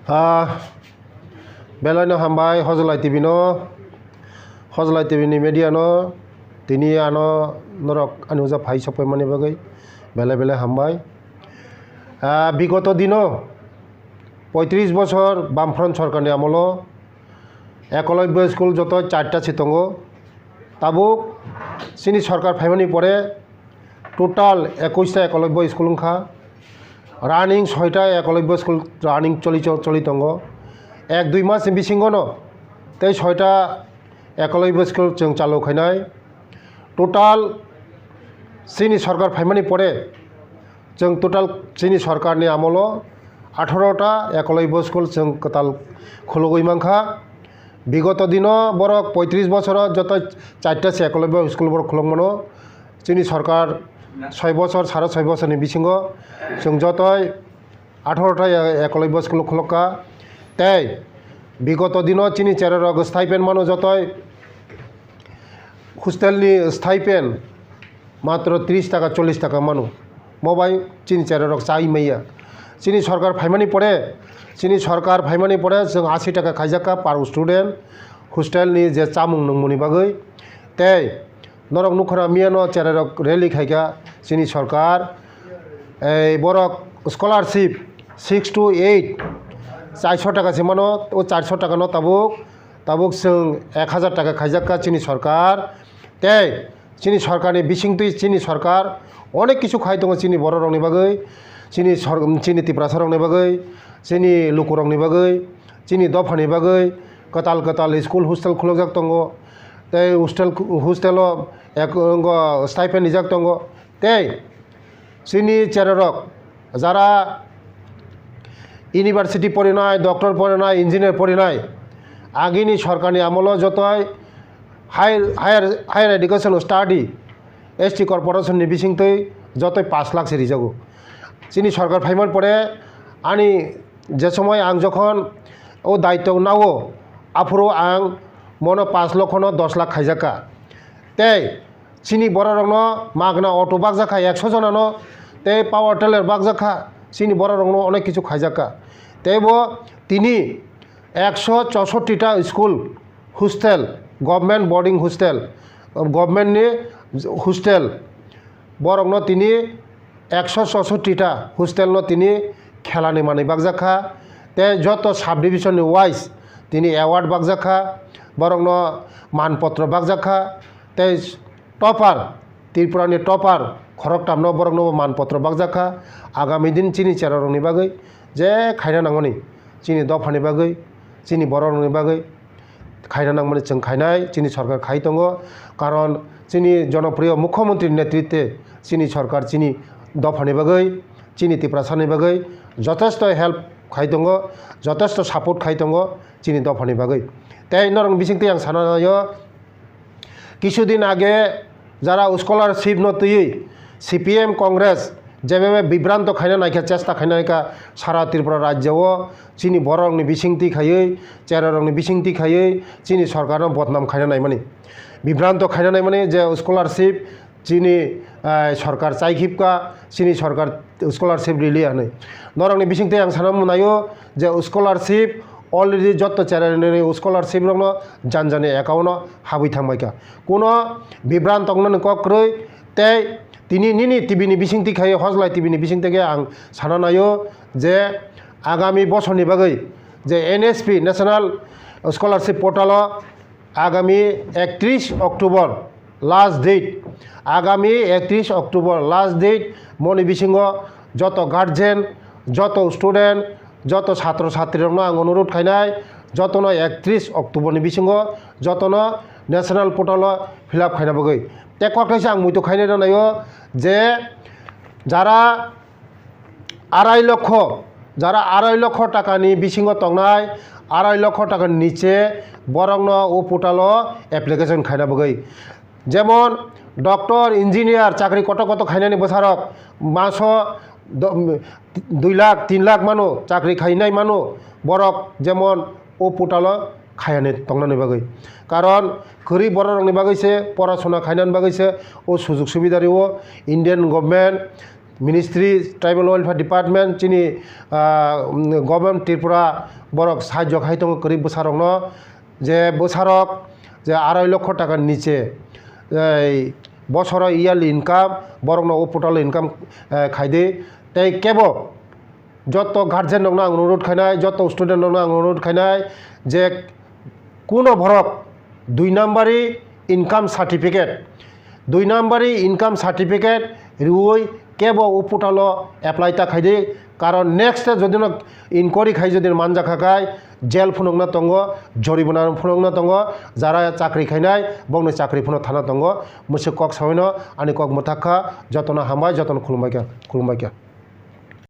Belano hambai Hozolai Tibino Hozolai Tibini Mediano Tini ano norok anuza pai sopai mani bagai bele bele hambai bigoto dino 35 বছর বামফ্রন্ট সরকারনি আমল Eklavya school যত 4টা ছিতঙ্গ তাবুক চিনি সরকার ফাইমানি পরে টোটাল 21টা একলব্য স্কুল খা রানিং 6টা একলব্য স্কুল রানিং চলিতঙ্গ 1-2 মাস বিসিঙ্গন তাই 6টা একলব্য স্কুল जों চালু খাইনাই টোটাল চিনি সরকার ফাইমানি পরে जों টোটাল চিনি সরকারনি আমল 18টা একলব্য স্কুল जों কতাল খুলগই মাংখা বিগত দিন বরক 35 বছর যত 4টা একলব্য স্কুল বরক খুলংমনো চিনি সরকার 6 বছর 6.5 বছরনি বিসিঙ্গ जों যতই 18টা একলব্য স্কুল খুলকা তাই বিগত দিন চিনি চেররক স্টাইপেন্ড মানো যতই হোস্টেলনি স্টাইপেন্ড মাত্র 30 টাকা 40 টাকা মানো মবাই চিনি চেররক চাই মাইয়া চিনি সরকার ফাইমানি পড়ে চিনি সরকার ফাইমানি পড়ে जों 80 টাকা খাইজাকা পার স্টুডেন্ট হোস্টেলनि যে চামুং নংমनि বাগै তাই নরক নুখরা মিয়ানো চেররক রেলি খাইকা চিনি সরকার এই বরক স্কলারশিপ 6 to 8 400 টাকা সিমানো ও 400 টাকা ন তাবুক जों 1000 টাকা খাইজাকা চিনি সরকার তাই চিনি সরকারनि বিসিংতै চিনি সরকার অনেক কিছু খাই দङ চিনি बर' रंनि बागै চিনি तिप्रासा रंनि बागै চিনি लुकु रंनि बागै চিনি दफानि बागै कताल स्कुल हस्टेल खुलजाक दङ ताई हस्टेल एक स्टाइपेन्ड निजाक दङ ताई চিনি চেররক যারা ইউনিভার্সিটি পড়িনাय डक्टर पढ़िनाय इन्जिनियर पढ़िनाय आगिनि सरकारनि आमल जतय हायर एडुकेशन स्टाडी एसटी कर्परेशननि बिसिंतै जतय 5 लाख सेरि जागो চিনি সরকার ফাইমান পরে आंनि जे समय आं जखन ओ दायित्व नावो आफुरो आं मनो 5 लक्षनो 10 लाख खाइजाका ताई চিনি बर' रंनो मागना अटो बागजाका 100 जनानो ताई पावर टेलार बागजाका চিনি बर' रंनो अनेक किछु खाइजाका ताइबो तिनि 164टा school hostel government boarding hostel गभर्नमेंटनि हस्टेल बरंनो तिनि 164टा हस्टेलनो तिनि खेलानि मानि बागजाखा ते जत साब डिविजन वाइज तिनि एवार्ड बागजाखा बरंनो मानपत्र बागजाखा ते टपार त्रिपुरानि टपार खरगटामनो बरंनो मानपत्र बागजाखा आगामी दिन चिनि चेररंनि बागै जे खायना नांगौनि चिनि दफानि बागै चिनि बर' रंनि बागै खायना नांगौनि जों खायनाय चिनि सरकार खाय दङ कारण चिनि जनप्रिय मुख्यमंत्री नेतृत्वे चिनि सरकार चिनि दफानि बागै चिनि तिप्रासानि बागै যথেষ্ট हेल्प खाय दङ যথেষ্ট सापर्ट खाय दङ चिनि दफानि बागै ताई नरं बिसिंतै आं सानायो কিছুদিন আগে যারা স্কলারশিপ নতুই সিপিএম কংগ্রেস যেভাবে বিভ্রান্ত খাইনা নাইখা চেষ্টা খাইনা নাইখা সারা ত্রিপুরা রাজ্যও চিনি बर' रंनि बिसिंथि खायै চেরা रंनि बिसिंथि खायै চিনি সরকারनो बदनाम खाइना नाय माने বিভ্রান্ত খাইना नाय माने जे स्कलारशिप চিনি সরকার চাইখিবকা চিনি সরকার স্কলারশিপ রিলি आनै नरंनि बिसिंथि आं साना मुनायो जे स्कलारशिप अलरेडि जत चेरानि स्कलारशिप रंनो जानजानि एकाउन्ट हाबै थांबायका कोनो बिभ्रान्त अंगनो कक्रै ताई तिनि निनि टिभिनि बिसिंथि खायै हजलाय टिभिनि बिसिंथि आं साना नायो जे आगामी बछरनि बागै जे एनएसपि नेशनल स्कलारशिप पोर्टाल आगामी 31 अक्टोबर लास्ट डेट आगामी 31 अक्टोबर लास्ट डेट मनि बिसिंग जत गार्जेन जत स्टूडेंट जत छात्र छात्रीरनो आं अनुरोध खायनाय जतनो 31 अक्टोबरनि बिसिंग जतनो नेशनल पोर्टाल फिलआप खायना बागै ते कक्राइसे आं मुइतो खायनाय जानायो जे যারা 2.5 লক্ষ টাকাनि बिसिंग तंनाय 2.5 লক্ষ টাকার নিচে बरंनो ओ पोर्टाल एप्लिकेशन खायना बागै जेमन डक्टर इन्जिनियर चाकरी कत खायनानि बोसारक मासो 2 लाख 3 लाख मानो चाकरी खायनाय मानो बरक जेमन ओ पोर्टाल खायानि तंनानि बागै कारण खरी बर' रंनि बागैसे पढ़ाशोना खायनानि बागैसे ओ सुजुग सुबिदारिओ Indian government ministry tribal welfare department चिनी गवर्नमेंट त्रिपुरा बरक साहाय्य खाई दङ गरिब बोसारकनो जे बोसारक जे 2.5 লক্ষ টাকার নিচে বছর ইয়ারলি ইনকাম বরং পোর্টাল ইনকাম খাইদে তাই কেব যত গার্জেন দं आं अनुरोध खायनाय যত स्टूडेंट दं आं अनुरोध खायनाय जे কোনো ভরক 2 নাম্বারি ইনকাম সার্টিফিকেট 2 নাম্বারি ইনকাম সার্টিফিকেট রুই কেব ও পোর্টাল এপ্লাই তা খাইদে কারণ নেক্সট যদি ইনকোয়ারি খাই যদি মানজা খাকায় জেল ফুনংনা দङ জরিমানা ফুনংনা দङ যারা চাকরি খাইনাय বংनो চাকরি ফুনো থানা দङ मोनसे कक सावैनो आंनि कक मोथाखा जतन हामबाय जतन खुलुमबाय।